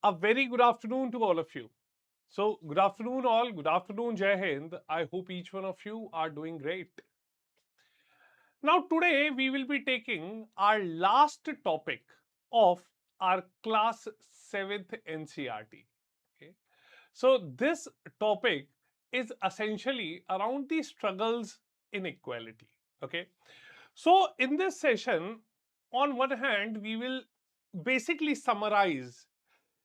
A very good afternoon to all of you. So, good afternoon, all. Good afternoon, Jai Hind. I hope each one of you are doing great. Now, today we will be taking our last topic of our class 7th NCERT. Okay. So, this topic is essentially around the struggles in equality. Okay. So, in this session, on one hand, we will basically summarize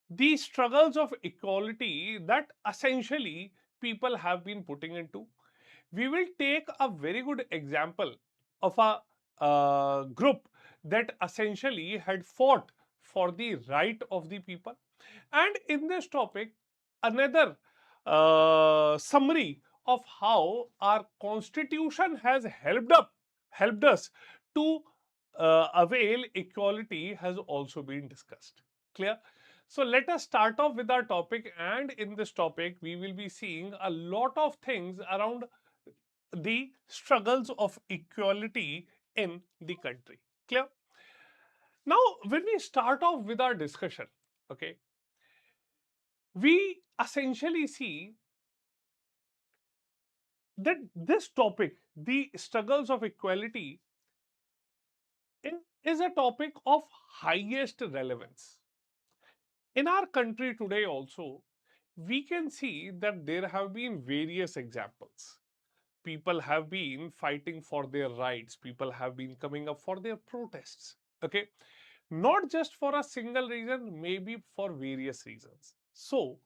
the struggles of equality that essentially people have been putting into. We will take a very good example of a group that essentially had fought for the right of the people. And in this topic, another summary of how our constitution has helped us to avail equality has also been discussed. Clear? So let us start off with our topic, and in this topic, we will be seeing a lot of things around the struggles of equality in the country. Clear? Now, when we start off with our discussion, okay, we essentially see that this topic, the struggles of equality, is a topic of highest relevance. In our country today, also, we can see that there have been various examples. People have been fighting for their rights, people have been coming up for their protests. Okay, not just for a single reason, maybe for various reasons. So,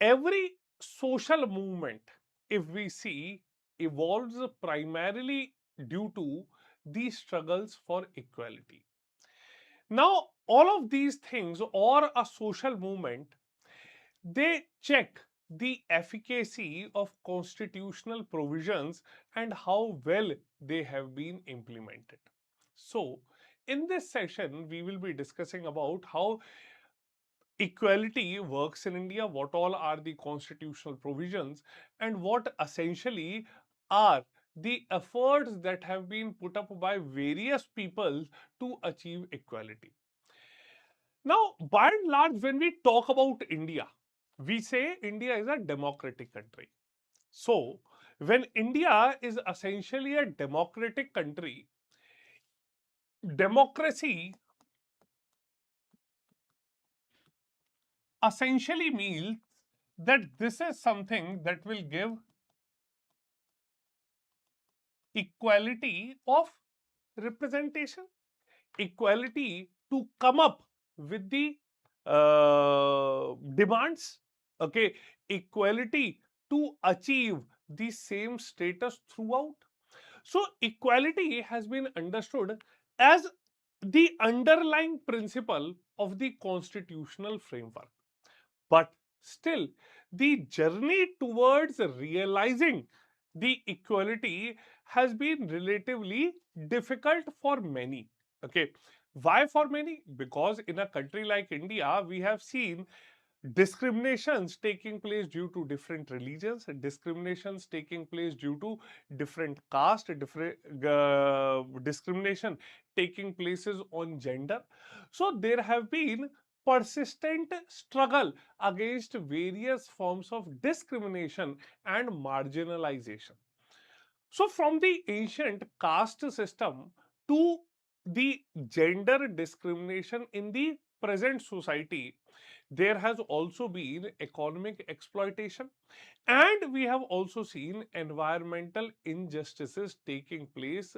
every social movement, if we see, evolves primarily due to these struggles for equality. Now, all of these things or a social movement, they check the efficacy of constitutional provisions and how well they have been implemented. So, in this session, we will be discussing about how equality works in India, what all are the constitutional provisions, and what essentially are the efforts that have been put up by various people to achieve equality. Now, by and large, when we talk about India, we say India is a democratic country. So, when India is essentially a democratic country, democracy essentially means that this is something that will give equality of representation, equality to come up with the demands, okay, equality to achieve the same status throughout. So, equality has been understood as the underlying principle of the constitutional framework. But still, the journey towards realizing the equality has been relatively difficult for many. Okay. Why for many? Because in a country like India, we have seen discriminations taking place due to different religions, discriminations taking place due to different caste, different discrimination taking places on gender. So there have been persistent struggle against various forms of discrimination and marginalization. So, from the ancient caste system to the gender discrimination in the present society, there has also been economic exploitation, and we have also seen environmental injustices taking place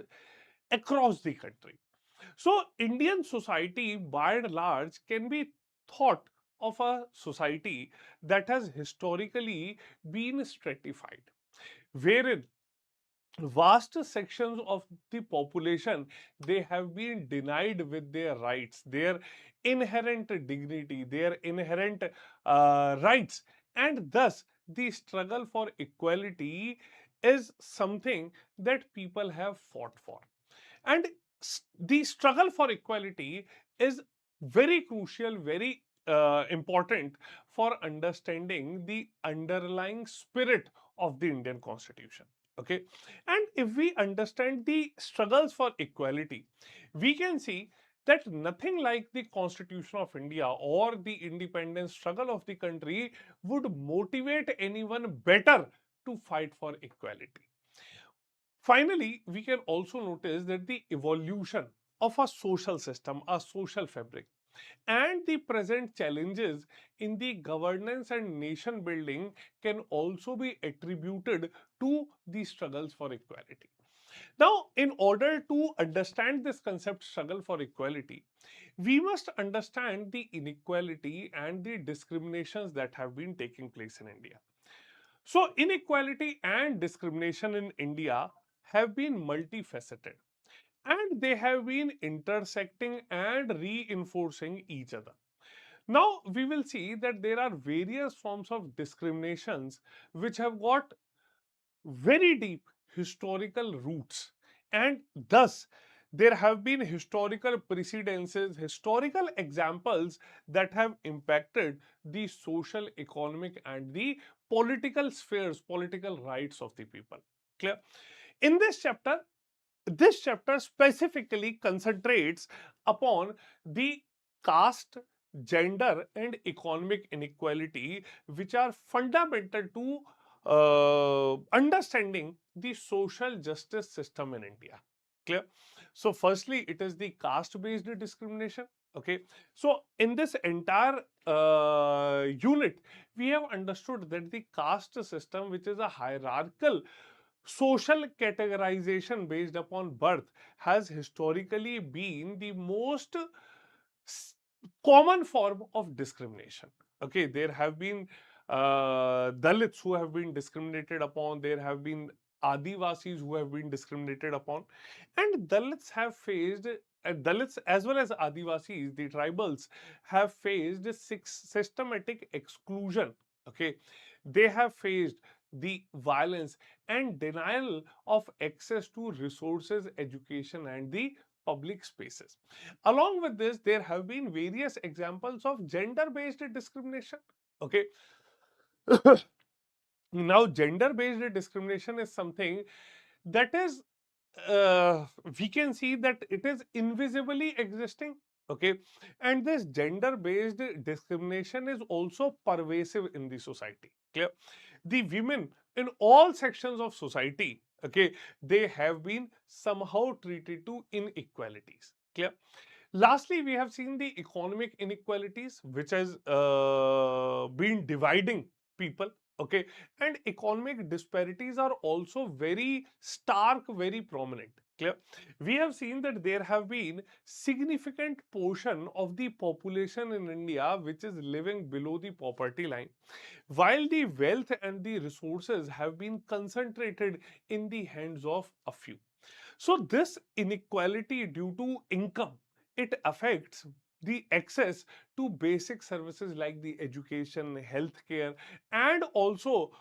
across the country. So, Indian society by and large can be thought of a society that has historically been stratified, wherein vast sections of the population, they have been denied with their rights, their inherent dignity, their inherent rights, and thus the struggle for equality is something that people have fought for. And the struggle for equality is very crucial, very important for understanding the underlying spirit of the Indian Constitution. Okay. And if we understand the struggles for equality, we can see that nothing like the Constitution of India or the independence struggle of the country would motivate anyone better to fight for equality. Finally, we can also notice that the evolution of a social system, a social fabric, and the present challenges in the governance and nation building can also be attributed to the struggles for equality. Now, in order to understand this concept struggle for equality, we must understand the inequality and the discriminations that have been taking place in India. So, inequality and discrimination in India have been multifaceted and they have been intersecting and reinforcing each other. Now, we will see that there are various forms of discriminations which have got very deep historical roots, and thus there have been historical precedences, historical examples that have impacted the social, economic, and the political spheres, political rights of the people. Clear? In this chapter specifically concentrates upon the caste, gender, and economic inequality, which are fundamental to understanding the social justice system in India. Clear? So, firstly, it is the caste based discrimination. Okay, so in this entire unit, we have understood that the caste system, which is a hierarchical social categorization based upon birth, has historically been the most s- common form of discrimination. Okay, there have been Dalits who have been discriminated upon, there have been Adivasis who have been discriminated upon, and Dalits have faced. Dalits as well as Adivasis, the tribals, have faced systematic exclusion. Okay, they have faced the violence and denial of access to resources, education, and the public spaces. Along with this, there have been various examples of gender based discrimination. Okay, now gender based discrimination is something that is we can see that it is invisibly existing. Okay, and this gender based discrimination is also pervasive in the society. Clear? The women in all sections of society, okay, they have been somehow treated to inequalities. Clear? Lastly, we have seen the economic inequalities, which has been dividing people. Okay, and economic disparities are also very stark, very prominent. Clear? We have seen that there have been significant portion of the population in India which is living below the poverty line, while the wealth and the resources have been concentrated in the hands of a few. So this inequality due to income, it affects the access to basic services like the education, healthcare, and also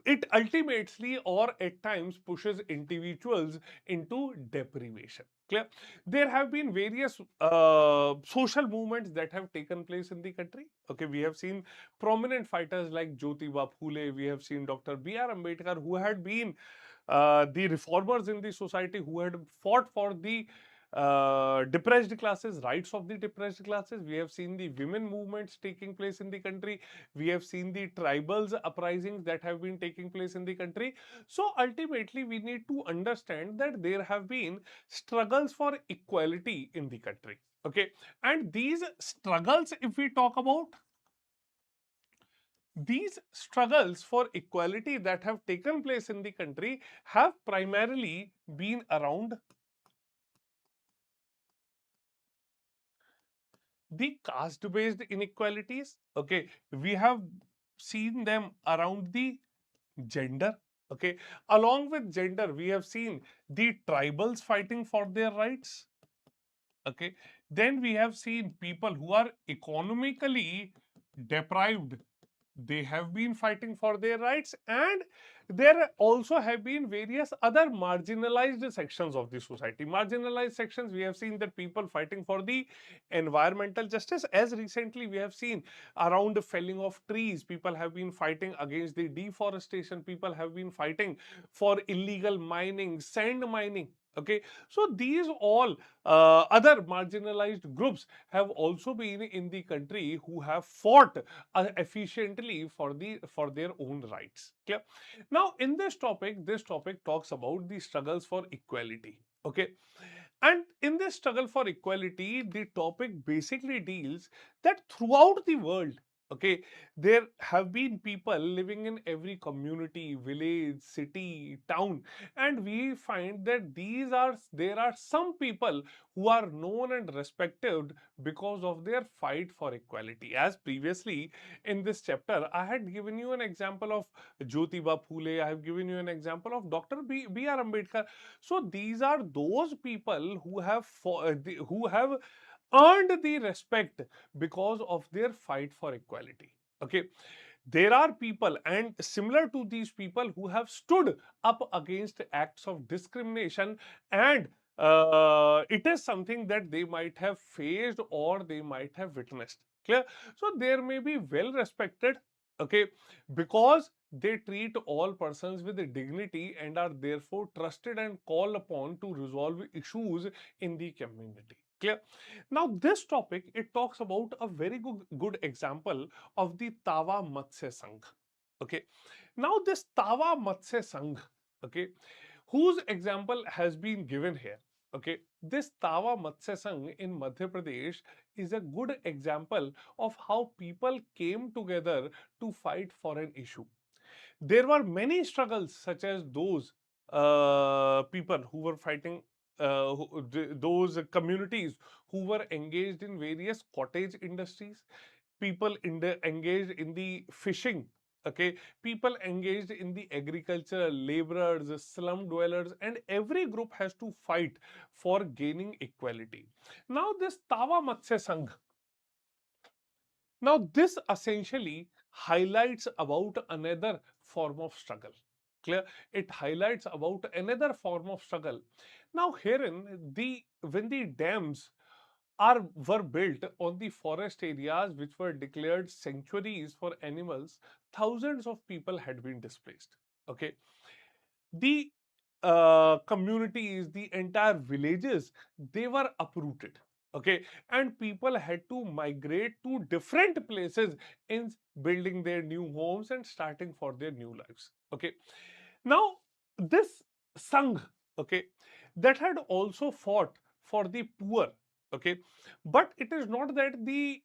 it ultimately or at times pushes individuals into deprivation. Clear? There have been various social movements that have taken place in the country. Okay, we have seen prominent fighters like Jyotiba Phule, we have seen Dr. B.R. Ambedkar, who had been the reformers in the society, who had fought for the depressed classes, rights of the depressed classes. We have seen the women movements taking place in the country. We have seen the tribals uprisings that have been taking place in the country. So ultimately, we need to understand that there have been struggles for equality in the country. Okay, and these struggles, if we talk about these struggles for equality that have taken place in the country, have primarily been around the caste based inequalities. Okay, we have seen them around the gender. Okay, along with gender, we have seen the tribals fighting for their rights. Okay, then we have seen people who are economically deprived, they have been fighting for their rights, and there also have been various other marginalized sections of the society. Marginalized sections, we have seen that people fighting for the environmental justice. As recently we have seen around the felling of trees, people have been fighting against the deforestation, people have been fighting for illegal mining, sand mining. Okay, so these all other marginalized groups have also been in the country who have fought efficiently for their own rights. Clear? Now, in this topic talks about the struggles for equality. Okay, and in this struggle for equality, the topic basically deals that throughout the world, okay, there have been people living in every community, village, city, town, and we find that there are some people who are known and respected because of their fight for equality. As previously in this chapter, I had given you an example of Jyotiba Phule, I have given you an example of Dr. B.R. Ambedkar. So these are those people who have earned the respect because of their fight for equality. Okay, there are people, and similar to these people, who have stood up against acts of discrimination, and it is something that they might have faced or they might have witnessed. Clear? So there may be well respected, okay, because they treat all persons with dignity and are therefore trusted and called upon to resolve issues in the community. Clear? Now, this topic, it talks about a very good example of the Tava Matsya Sangh. Okay. Now, this Tava Matsya Sangh, okay, whose example has been given here. Okay. This Tava Matsya Sangh in Madhya Pradesh is a good example of how people came together to fight for an issue. There were many struggles, such as those people who were fighting, those communities who were engaged in various cottage industries, people engaged in the fishing. Okay, people engaged in the agriculture, laborers, slum dwellers, and every group has to fight for gaining equality. Now, this Tava Matsya Sangh, now, this essentially highlights about another form of struggle. Clear? It highlights about another form of struggle. Now, herein, when the dams were built on the forest areas which were declared sanctuaries for animals, thousands of people had been displaced. Okay, the communities, the entire villages, they were uprooted. Okay, and people had to migrate to different places in building their new homes and starting for their new lives. Okay, now this Sangh, okay, that had also fought for the poor. Okay, but it is not that the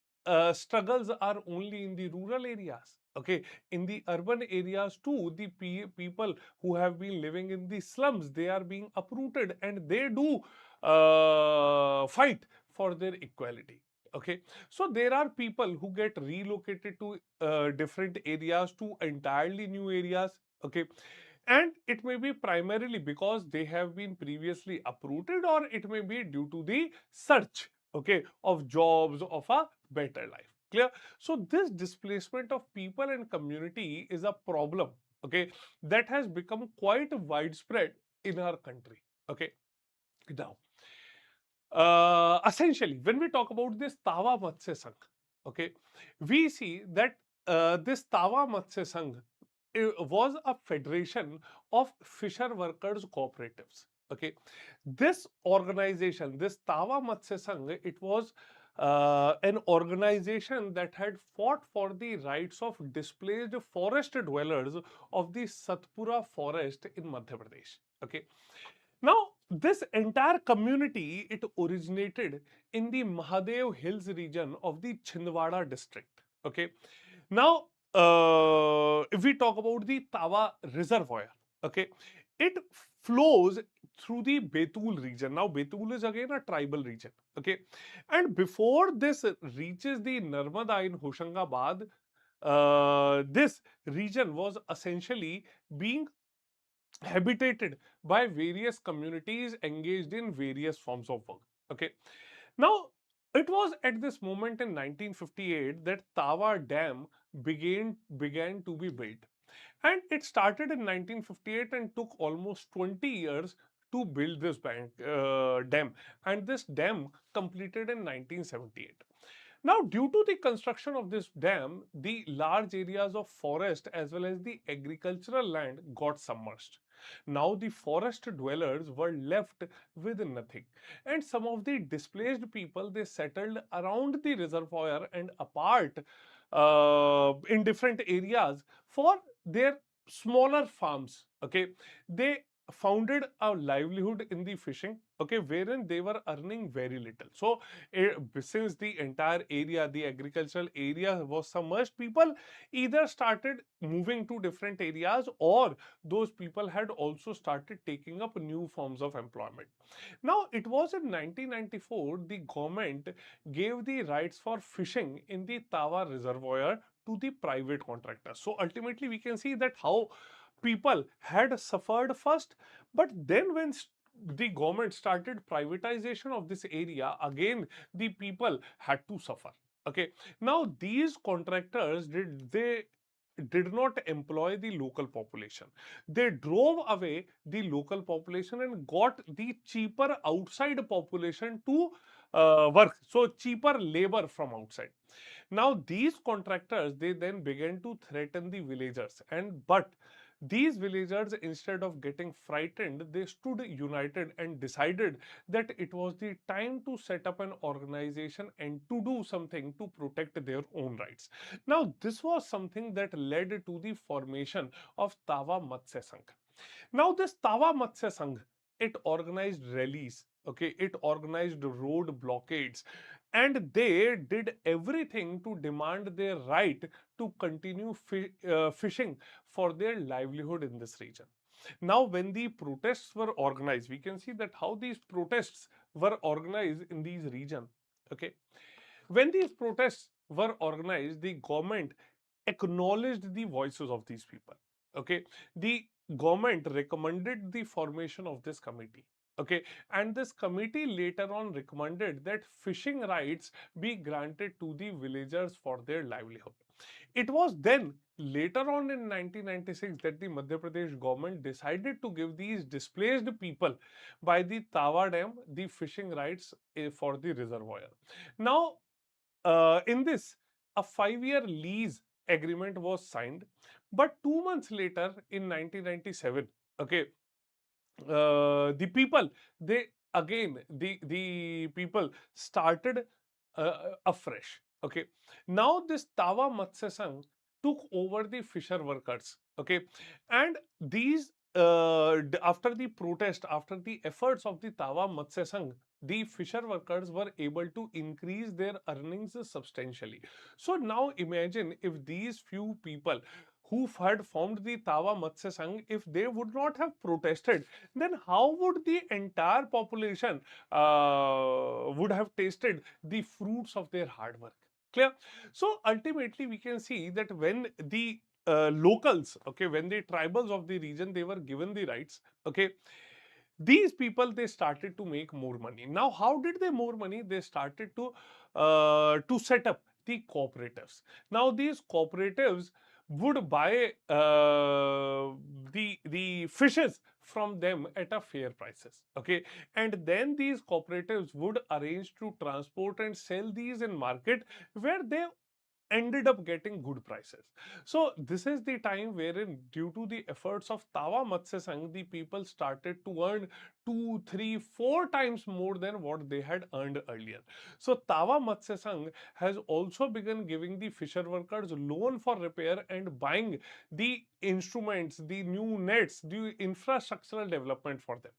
struggles are only in the rural areas. Okay, in the urban areas too, the people who have been living in the slums, they are being uprooted and they do fight for their equality. Okay, so there are people who get relocated to different areas, to entirely new areas. Okay, and it may be primarily because they have been previously uprooted, or it may be due to the search, okay, of jobs, of a better life. Clear? So this displacement of people and community is a problem, okay, that has become quite widespread in our country. Okay, now essentially, when we talk about this Tava Matsya Sangh, okay, we see that this Tava Matsya Sangh was a federation of fisher workers cooperatives. Okay, this organization, this Tava Matsya Sangh, it was an organization that had fought for the rights of displaced forest dwellers of the Satpura forest in Madhya Pradesh. Okay, now, this entire community, it originated in the Mahadev Hills region of the Chhindwara district. Okay. Now, if we talk about the Tawa Reservoir, okay, it flows through the Betul region. Now, Betul is again a tribal region. Okay. And before this reaches the Narmada in Hoshangabad, this region was essentially being habitated by various communities engaged in various forms of work. Okay. Now, it was at this moment in 1958 that Tawa Dam began to be built. And it started in 1958 and took almost 20 years to build this dam. And this dam completed in 1978. Now, due to the construction of this dam, the large areas of forest as well as the agricultural land got submerged. Now the forest dwellers were left with nothing, and some of the displaced people, they settled around the reservoir and apart in different areas for their smaller farms. Okay, they founded a livelihood in the fishing, okay, wherein they were earning very little. So since the entire area, the agricultural area was submerged, people either started moving to different areas, or those people had also started taking up new forms of employment. Now, it was in 1994 the government gave the rights for fishing in the Tawa reservoir to the private contractors. So ultimately, we can see that how people had suffered first, but then when the government started privatization of this area, again the people had to suffer. Okay, now these contractors did not employ the local population. They drove away the local population and got the cheaper outside population to work. So cheaper labor from outside. Now these contractors, they then began to threaten the villagers, and but these villagers, instead of getting frightened, they stood united and decided that it was the time to set up an organization and to do something to protect their own rights. Now this was something that led to the formation of Tawa Matsya Sangh. Now, this Tawa Matsya Sangh, it organized rallies, okay, it organized road blockades, and they did everything to demand their right to continue fishing for their livelihood in this region. Now, when the protests were organized, we can see that how these protests were organized in these regions. Okay, when these protests were organized, the government acknowledged the voices of these people. Okay, the government recommended the formation of this committee. Okay, and this committee later on recommended that fishing rights be granted to the villagers for their livelihood. It was then later on in 1996 that the Madhya Pradesh government decided to give these displaced people by the Tawa Dam the fishing rights for the reservoir. Now, in this, a 5-year lease agreement was signed, but 2 months later, in 1997, okay, the people, they again the people started afresh. Okay, now this Tawa Matsya Sangh took over the fisher workers. Okay, and these after the protest, after the efforts of the Tawa Matsya Sangh, the fisher workers were able to increase their earnings substantially. So now imagine if these few people who had formed the Tawa Matsya Sangh, if they would not have protested, then how would the entire population would have tasted the fruits of their hard work? Clear? So ultimately, we can see that when the locals, okay, when the tribals of the region, they were given the rights, okay, these people, they started to make more money. Now how did they more money? They started to set up the cooperatives. Now these cooperatives would buy the fishes from them at a fair prices. Okay, and then these cooperatives would arrange to transport and sell these in market where they ended up getting good prices. So this is the time wherein, due to the efforts of Tawa Matsya Sangh, the people started to earn 2, 3, 4 times more than what they had earned earlier. So Tawa Matsya Sangh has also begun giving the fisher workers loan for repair and buying the instruments, the new nets, the infrastructural development for them.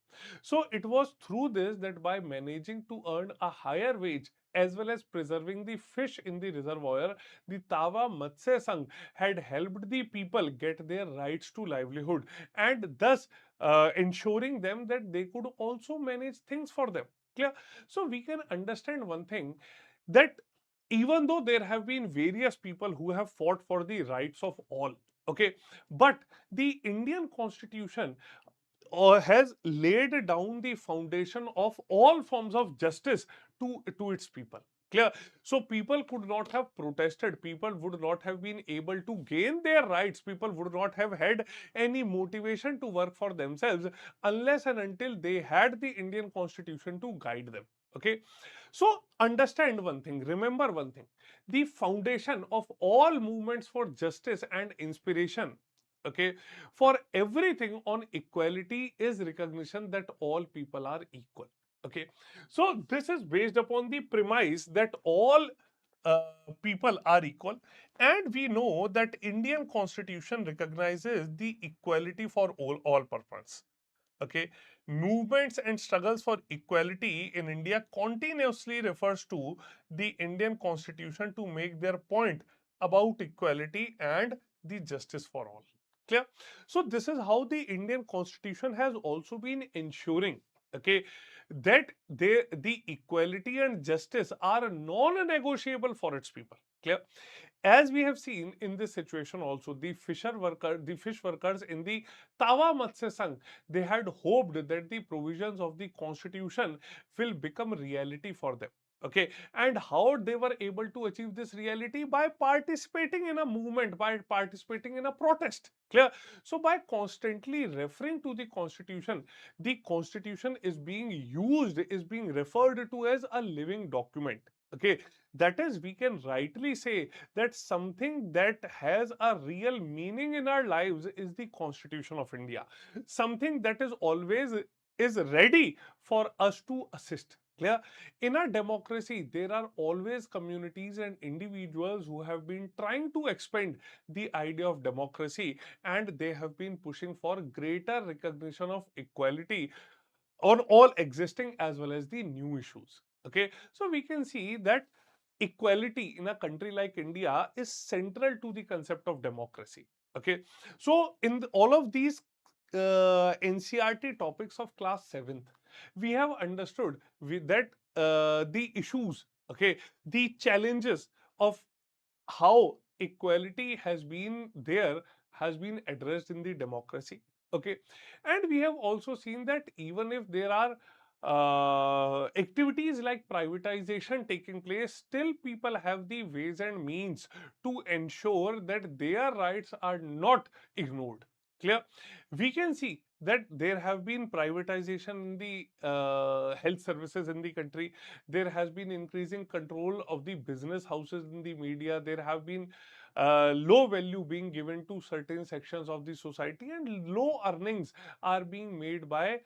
So it was through this that by managing to earn a higher wage as well as preserving the fish in the reservoir, the Tawa Matsya Sangh had helped the people get their rights to livelihood, and thus ensuring them that they could also manage things for them. Clear? So we can understand one thing, that even though there have been various people who have fought for the rights of all, okay, but the Indian Constitution has laid down the foundation of all forms of justice to its people. Clear? So people could not have protested, people would not have been able to gain their rights, people would not have had any motivation to work for themselves unless and until they had the Indian Constitution to guide them. Okay, so understand one thing, remember one thing, the foundation of all movements for justice and inspiration Okay, for everything on equality is recognition that all people are equal. Okay, so this is based upon the premise that all uh, people are equal, and we know that Indian constitution recognizes the equality for all purpose. Okay, movements and struggles for equality in India continuously refers to the Indian constitution to make their point about equality and the justice for all. Clear? So this is how the Indian constitution has also been ensuring, okay, that the equality and justice are non-negotiable for its people. Clear? As we have seen in this situation also, the fish workers in the Tawa Matsya Sangh, they had hoped that the provisions of the constitution will become reality for them. Okay, and how they were able to achieve this reality? By participating in a movement, by participating in a protest. Clear? So by constantly referring to the constitution is being used, is being referred to as a living document. Okay, that is, we can rightly say that something that has a real meaning in our lives is the Constitution of India. Something that is always is ready for us to assist. Clear? In our democracy, there are always communities and individuals who have been trying to expand the idea of democracy, and they have been pushing for greater recognition of equality on all existing as well as the new issues. Okay, so we can see that equality in a country like India is central to the concept of democracy. Okay, so in all of these NCERT topics of class 7th, we have understood that the issues, okay, the challenges of how equality has been there, has been addressed in the democracy. Okay, and we have also seen that even if there are activities like privatization taking place, still people have the ways and means to ensure that their rights are not ignored. Clear? We can see that there have been privatization in the health services in the country. There has been increasing control of the business houses in the media. There have been low value being given to certain sections of the society, and low earnings are being made by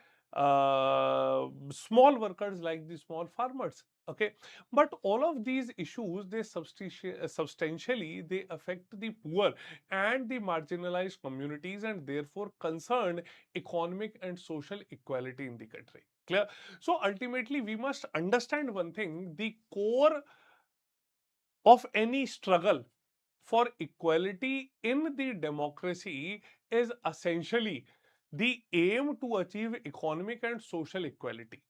small workers like the small farmers. Okay, but all of these issues, they substantially they affect the poor and the marginalized communities, and therefore concern economic and social equality in the country. Clear? So ultimately, we must understand one thing: the core of any struggle for equality in the democracy is essentially the aim to achieve economic and social equality.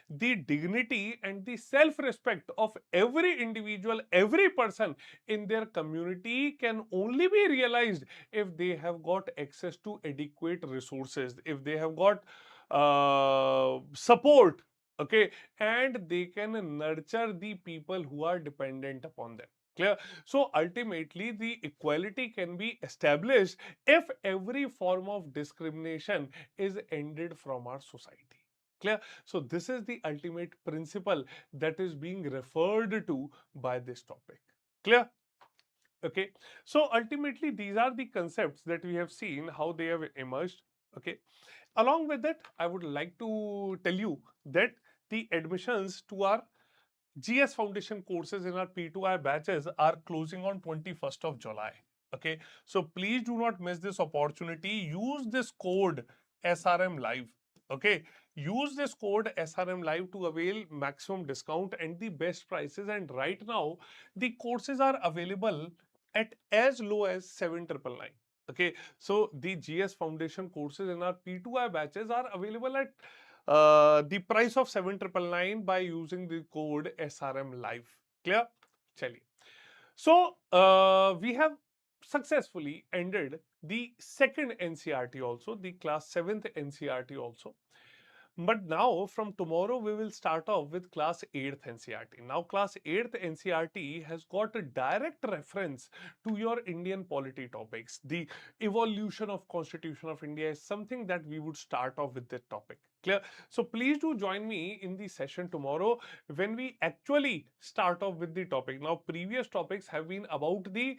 The dignity and the self respect of every individual, every person in their community can only be realized if they have got access to adequate resources, if they have got support, okay, and they can nurture the people who are dependent upon them. Clear? So ultimately, the equality can be established if every form of discrimination is ended from our society. Clear? So this is the ultimate principle that is being referred to by this topic. Clear? Okay. So ultimately, these are the concepts that we have seen how they have emerged. Okay. Along with that, I would like to tell you that the admissions to our GS Foundation courses in our P2I batches are closing on 21st of July. Okay, so please do not miss this opportunity. Use this code SRM Live. Okay, use this code SRM Live to avail maximum discount and the best prices. And right now, the courses are available at as low as 7,999. Okay, so the GS Foundation courses in our P2I batches are available at the price of 7,999 by using the code SRM Live. Clear? Chaliye. So we have successfully ended the second NCERT also, the class 7th NCERT also. But now, from tomorrow, we will start off with class 8th NCERT. Now, class 8th NCERT has got a direct reference to your Indian polity topics. The evolution of Constitution of India is something that we would start off with that topic. Clear? So please do join me in the session tomorrow when we actually start off with the topic. Now, previous topics have been about the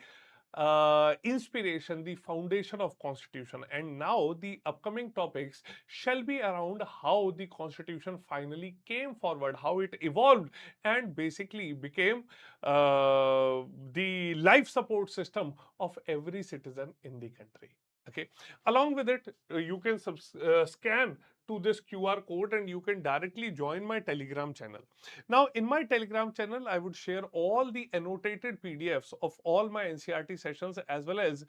inspiration, the foundation of constitution. And now the upcoming topics shall be around how the constitution finally came forward, how it evolved and basically became the life support system of every citizen in the country. Okay, along with it, you can scan to this QR code and you can directly join my Telegram channel. Now, in my Telegram channel, I would share all the annotated PDFs of all my NCERT sessions as well as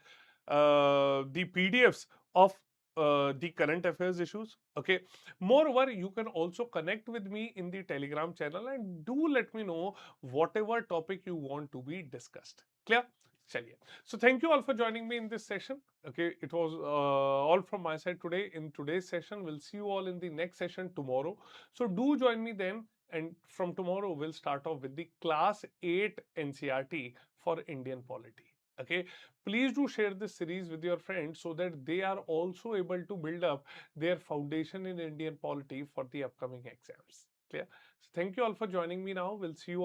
the PDFs of the current affairs issues. Okay. Moreover, you can also connect with me in the Telegram channel and do let me know whatever topic you want to be discussed. Clear? Chaliye. So thank you all for joining me in this session. Okay, it was all from my side today in today's session. We'll see you all in the next session tomorrow. So do join me then. And from tomorrow, we'll start off with the Class 8 NCERT for Indian Polity. Okay, please do share this series with your friends so that they are also able to build up their foundation in Indian polity for the upcoming exams. Clear? So thank you all for joining me now. We'll see you all.